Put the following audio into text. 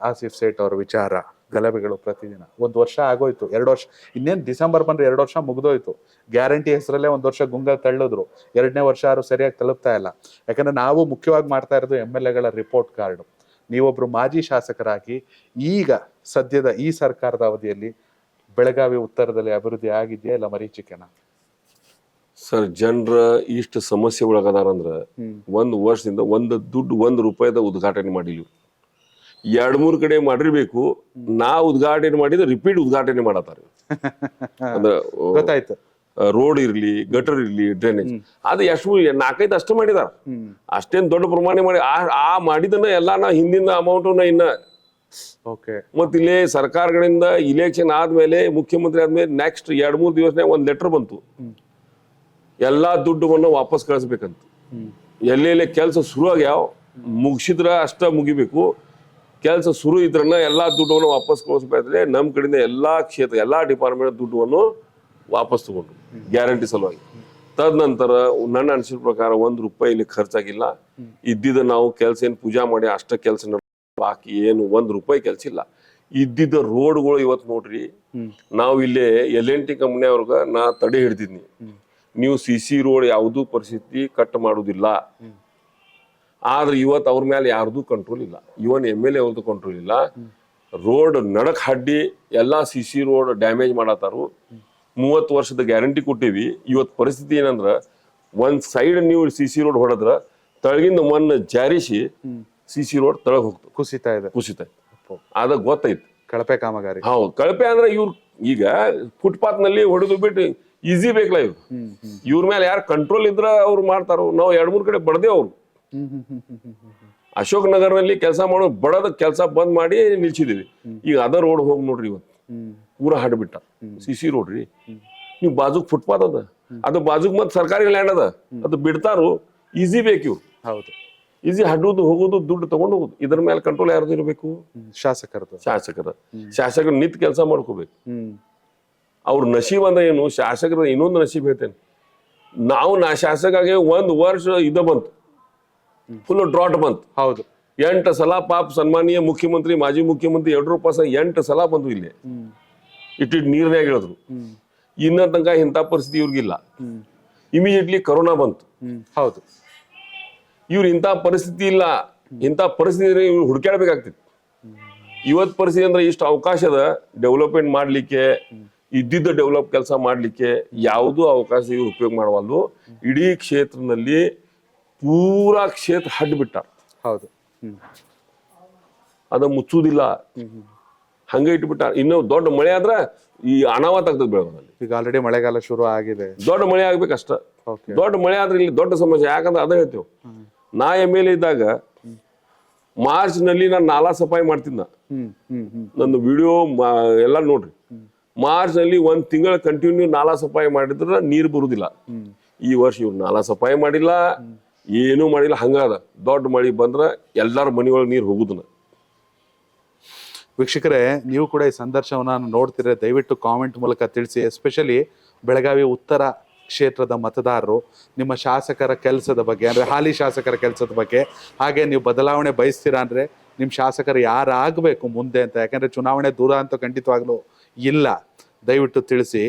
ಆಸಿಫ್ ಸೇಠ್ ಅವ್ರ ವಿಚಾರ ಗಲಭೆಗಳು ಪ್ರತಿದಿನ 1 ವರ್ಷ ಆಗೋಯ್ತು, 2 ವರ್ಷ, ಇನ್ನೇನು ಡಿಸೆಂಬರ್ ಬಂದ್ರೆ 2 ವರ್ಷ ಮುಗ್ದೋಯ್ತು. ಗ್ಯಾರಂಟಿ ಹೆಸರಲ್ಲೇ 1 ವರ್ಷ ಗುಂಗಲ್ ತಳ್ಳಿದ್ರು, 2ನೇ ವರ್ಷ ಯಾರು ಸರಿಯಾಗಿ ತಲುಪ್ತಾ ಇಲ್ಲ. ಯಾಕಂದ್ರೆ ನಾವು ಮುಖ್ಯವಾಗಿ ಮಾಡ್ತಾ ಇರೋದು MLA ಗಳ ರಿಪೋರ್ಟ್ ಕಾರ್ಡ್. ನೀವೊಬ್ರು ಮಾಜಿ ಶಾಸಕರಾಗಿ ಈಗ ಸದ್ಯದ ಈ ಸರ್ಕಾರದ ಅವಧಿಯಲ್ಲಿ ಬೆಳಗಾವಿ ಉತ್ತರದಲ್ಲಿ ಅಭಿವೃದ್ಧಿ ಆಗಿದೆಯಾ ಇಲ್ಲ ಮರೀಚಿಕೆನಾ? ಸರ್, ಜನರ ಇಷ್ಟು ಸಮಸ್ಯೆ ಒಳಗದಾರಂದ್ರ 1 ವರ್ಷದಿಂದ ಒಂದು ರೂಪಾಯಿದ ಉದ್ಘಾಟನೆ ಮಾಡಿಲ್ಲ. 2-3 ಕಡೆ ಮಾಡಿರ್ಬೇಕು. ನಾ ಉದ್ಘಾಟನೆ ಮಾಡಿದ್ರೆ ರಿಪೀಟ್ ಉದ್ಘಾಟನೆ ಮಾಡತ್ತಾರೆ. ಗೊತ್ತಾಯ್ತು. ರೋಡ್ ಇರ್ಲಿ, ಗಟರ್ ಇರ್ಲಿ, ಡ್ರೈನೇಜ್, ಅದು ಎಷ್ಟು 4-5 ಅಷ್ಟು ಮಾಡಿದಾರ. ಅಷ್ಟೇನ್ ದೊಡ್ಡ ಪ್ರಮಾಣ ಮಾಡಿ ಆ ಮಾಡಿದನ್ನ ಎಲ್ಲಾನ ಹಿಂದಿನ ಅಮೌಂಟ್ ಇನ್ನ ಮತ್ ಇಲ್ಲಿ ಸರ್ಕಾರಗಳಿಂದ ಇಲೆಕ್ಷನ್ ಆದ್ಮೇಲೆ ಮುಖ್ಯಮಂತ್ರಿ ಆದ್ಮೇಲೆ ನೆಕ್ಸ್ಟ್ 2-3 ದಿವಸನಾಗ ಒಂದ್ ಲೆಟರ್ ಬಂತು, ಎಲ್ಲಾ ದುಡ್ಡನ್ನ ವಾಪಸ್ ಕಳಿಸ್ಬೇಕಂತ. ಎಲ್ಲೆಲ್ಲಿ ಕೆಲಸ ಶುರು ಆಗ್ಯಾವ ಮುಗಿಸಿದ್ರ ಅಷ್ಟ ಮುಗಿಬೇಕು, ಕೆಲಸ ಶುರು ಇದ್ರನ್ನ ಎಲ್ಲಾ ದುಡ್ಡನ್ನು ವಾಪಸ್ ಕಳಿಸ್ಬೇಕಾದ್ರೆ ನಮ್ ಕಡೆಯಿಂದ ಎಲ್ಲಾ ಕ್ಷೇತ್ರ ಎಲ್ಲಾ ಡಿಪಾರ್ಟ್ಮೆಂಟ್ ದುಡ್ಡನ್ನು ವಾಪಸ್ ತಗೊಂಡ್ರು ಗ್ಯಾರಂಟಿ ಸಲುವಾಗಿ. ತದನಂತರ ನನ್ನ ಅನಿಸಿದ ಪ್ರಕಾರ 1 ರೂಪಾಯಿ ಇಲ್ಲಿ ಖರ್ಚಾಗಿಲ್ಲ. ಇದ್ದಿದ್ದ ನಾವು ಕೆಲಸ ಏನ್ ಪೂಜಾ ಮಾಡಿ ಅಷ್ಟ ಕೆಲಸ, ಬಾಕಿ ಏನು 1 ರೂಪಾಯಿ ಕೆಲಸ ಇಲ್ಲ. ಇದ್ದಿದ್ದ ರೋಡ್ಗಳು ಇವತ್ತು ನೋಡ್ರಿ, ನಾವು ಇಲ್ಲಿ L&T ಕಂಪ್ನಿ ಅವ್ರಿಗೆ ನಾ ತಡೆ ಹಿಡ್ತಿದ್ನಿ, ನೀವು CC ರೋಡ್ ಯಾವ್ದು ಪರಿಸ್ಥಿತಿ ಕಟ್ ಮಾಡುದಿಲ್ಲ. ಆದ್ರೆ ಇವತ್ತು ಅವ್ರ ಮೇಲೆ ಯಾರ್ದು ಕಂಟ್ರೋಲ್ ಇಲ್ಲ, ಇವನ್ MLA ಅವ್ರದ್ದು ಕಂಟ್ರೋಲ್ ಇಲ್ಲ. ರೋಡ್ ನಡಕ್ ಹಡ್ಡಿ ಎಲ್ಲಾ CC ರೋಡ್ ಡ್ಯಾಮೇಜ್ ಮಾಡತ್ತಾರು. 30 ವರ್ಷದ ಗ್ಯಾರಂಟಿ ಕೊಟ್ಟಿವಿ. ಇವತ್ತು ಪರಿಸ್ಥಿತಿ ಏನಂದ್ರ, ಒಂದ್ ಸೈಡ್ ನೀವು CC ರೋಡ್ ಹೊಡೆದ್ರ ತಳಗಿಂದ ಮಣ್ಣು ಜಾರಿಸಿ CC ರೋಡ್ ತಳಗ್ ಹೋಗ್ತದೆ, ಕುಸಿತಾ ಇದೆ. ಅದ ಗೊತ್ತೈತಿ. ಕಳಪೆ ಕಾಮಗಾರಿ. ಹೌದು, ಕಳಪೆ ಅಂದ್ರೆ ಇವ್ರು ಈಗ ಫುಟ್ಪಾತ್ ನಲ್ಲಿ ಹೊಡೆದು ಬಿಟ್ಟು ಈಸಿ ಬೇಕಲ್ಲ ಇವ್ರು. ಇವ್ರ ಮೇಲೆ ಯಾರು ಕಂಟ್ರೋಲ್ ಇದ್ರ ಅವ್ರು ಮಾಡ್ತಾರೋ. ನಾವು 2-3 ಕಡೆ ಬಡದೇವ್ ಅವ್ರು. ಅಶೋಕ್ ನಗರದಲ್ಲಿ ಕೆಲಸ ಮಾಡೋ ಬಡದ ಕೆಲಸ ಬಂದ್ ಮಾಡಿ ನಿಲ್ಸಿದೀವಿ. ಈಗ ಅದ ರೋಡ್ ಹೋಗಿ ನೋಡ್ರಿ, ಇವತ್ತು ಪೂರಾ ಹಾಡ್ಬಿಟ್ಟ. CC ರೋಡ್ ರೀ, ನೀವು ಬಾಜುಕ್ ಫುಟ್ಪಾತ್ ಅದ, ಅದು ಬಾಜುಕ್ ಮತ್ ಸರ್ಕಾರಿ ಲ್ಯಾಂಡ್ ಅದ, ಅದು ಬಿಡ್ತಾರು. ಈಸಿ ಬೇಕು ಇವ್ರು. ಹೌದು, ಈಸಿ ಹಡ್ಡುದು ಹೋಗೋದು, ದುಡ್ಡು ತಗೊಂಡು ಹೋಗುದು. ಇದ್ರ ಮೇಲೆ ಕಂಟ್ರೋಲ್ ಯಾರ್ದು ಇರಬೇಕು? ಶಾಸಕರು ನಿಂತ್ ಕೆಲಸ ಮಾಡ್ಕೋಬೇಕು. ಅವ್ರ ನಶೀಬ್ ಅಂದ್ರೆ ಏನು? ಶಾಸಕರ ಇನ್ನೊಂದು ನಶೀಬ್ ಹೇಳ್ತೇನೆ. ನಾವು ಶಾಸಕಾಗಿ 1 ವರ್ಷ ಇದ ಬಂತು, ಫುಲ್ ಡ್ರಾಟ್ ಬಂತು. ಹೌದು, 8 ಸಲ ಪಾಪ ಸನ್ಮಾನೀಯ ಮುಖ್ಯಮಂತ್ರಿ, ಮಾಜಿ ಮುಖ್ಯಮಂತ್ರಿ ಯಡಿಯೂರಪ್ಪ 8 ಸಲ ಬಂದು ಇಲ್ಲಿ ಇಟ್ಟಿಟ್ಟು ನೀರ್ನಾಗ ಹೇಳಿದ್ರು. ಇನ್ನ ತನಕ ಇಂಥ ಪರಿಸ್ಥಿತಿ ಇವ್ರಿಗಿಲ್ಲ. ಇಮಿಡಿಯೇಟ್ಲಿ ಕೊರೋನಾ ಬಂತು. ಹೌದು, ಇವ್ರು ಇಂಥ ಪರಿಸ್ಥಿತಿ ಇಲ್ಲ. ಇಂಥ ಪರಿಸ್ಥಿತಿ ಇವ್ರು ಹುಡುಕಾಡ್ಬೇಕಾಗ್ತಿತ್ತು. ಇವತ್ ಪರಿಸ್ಥಿತಿ ಅಂದ್ರೆ ಇಷ್ಟು ಅವಕಾಶ ಅದ ಡೆವಲಪ್ಮೆಂಟ್ ಮಾಡ್ಲಿಕ್ಕೆ, ಇದ್ದಿದ್ದ ಡೆವಲಪ್ ಕೆಲಸ ಮಾಡ್ಲಿಕ್ಕೆ ಯಾವುದೂ ಅವಕಾಶ ಇವ್ರು ಉಪಯೋಗ ಮಾಡವಲ್ದು. ಇಡೀ ಕ್ಷೇತ್ರದಲ್ಲಿ ಪೂರಾ ಕ್ಷೇತ್ರ ಹಡ್ ಬಿಟ್ಟಾರ. ಹೌದು, ಅದ ಮುಚ್ಚುದಿಲ್ಲ, ಹಂಗ ಇಟ್ಬಿಟ್ಟಾರ. ಇನ್ನು ದೊಡ್ಡ ಮಳೆ ಆದ್ರ ಈ ಅನಾಹುತ ಆಗ್ತದೆ ಬೆಳಗಾವಿಯಲ್ಲಿ. ಈಗ ಆಲ್ರೆಡಿ ಮಳೆಗಾಲ ಶುರು ಆಗಿದೆ, ದೊಡ್ಡ ಮಳೆ ಆಗ್ಬೇಕಷ್ಟ. ದೊಡ್ಡ ಮಳೆ ಆದ್ರೆ ಇಲ್ಲಿ ದೊಡ್ಡ ಸಮಸ್ಯೆ. ಯಾಕಂದ್ರೆ ಅದ ಹೇಳ್ತೇವೆ, ನಾ MLA ಇದ್ದಾಗ ಮಾರ್ಚ್ ನಲ್ಲಿ ನಾನು ನಾಲಾ ಸಫಾಯಿ ಮಾಡ್ತಿದ್ದ. ನಂದು ವಿಡಿಯೋ ಎಲ್ಲ ನೋಡ್ರಿ. ಮಾರ್ಚ್ ನಲ್ಲಿ 1 ತಿಂಗಳ ಕಂಟಿನ್ಯೂ ನಾಲಾ ಸಫಾಯಿ ಮಾಡಿದ್ರ ನೀರು ಬರುದಿಲ್ಲ. ಈ ವರ್ಷ ಇವ್ರು ನಾಲಾ ಸಫಾಯಿ ಮಾಡಿಲ್ಲ, ಏನೂ ಮಾಡಿಲ್ಲ. ಹಂಗಾದ ದೊಡ್ಡ ಮಳೆ ಬಂದ್ರ ಎಲ್ಲಾರ ಮನೆಯೊಳಗೆ ನೀರು ಹೋಗುದನ್ನ. ವೀಕ್ಷಕರೇ, ನೀವು ಕೂಡ ಈ ಸಂದರ್ಶನವನ್ನು ನೋಡ್ತಿದ್ರೆ ದಯವಿಟ್ಟು ಕಾಮೆಂಟ್ ಮೂಲಕ ತಿಳಿಸಿ. ಎಸ್ಪೆಷಲಿ ಬೆಳಗಾವಿ ಉತ್ತರ ಕ್ಷೇತ್ರದ ಮತದಾರರು ನಿಮ್ಮ ಶಾಸಕರ ಕೆಲಸದ ಬಗ್ಗೆ, ಅಂದರೆ ಹಾಲಿ ಶಾಸಕರ ಕೆಲಸದ ಬಗ್ಗೆ, ಹಾಗೆ ನೀವು ಬದಲಾವಣೆ ಬಯಸ್ತೀರಾ ಅಂದರೆ ನಿಮ್ಮ ಶಾಸಕರು ಯಾರಾಗಬೇಕು ಮುಂದೆ ಅಂತ. ಯಾಕಂದರೆ ಚುನಾವಣೆ ದೂರ ಅಂತೂ ಖಂಡಿತವಾಗ್ಲೂ ಇಲ್ಲ. ದಯವಿಟ್ಟು ತಿಳಿಸಿ.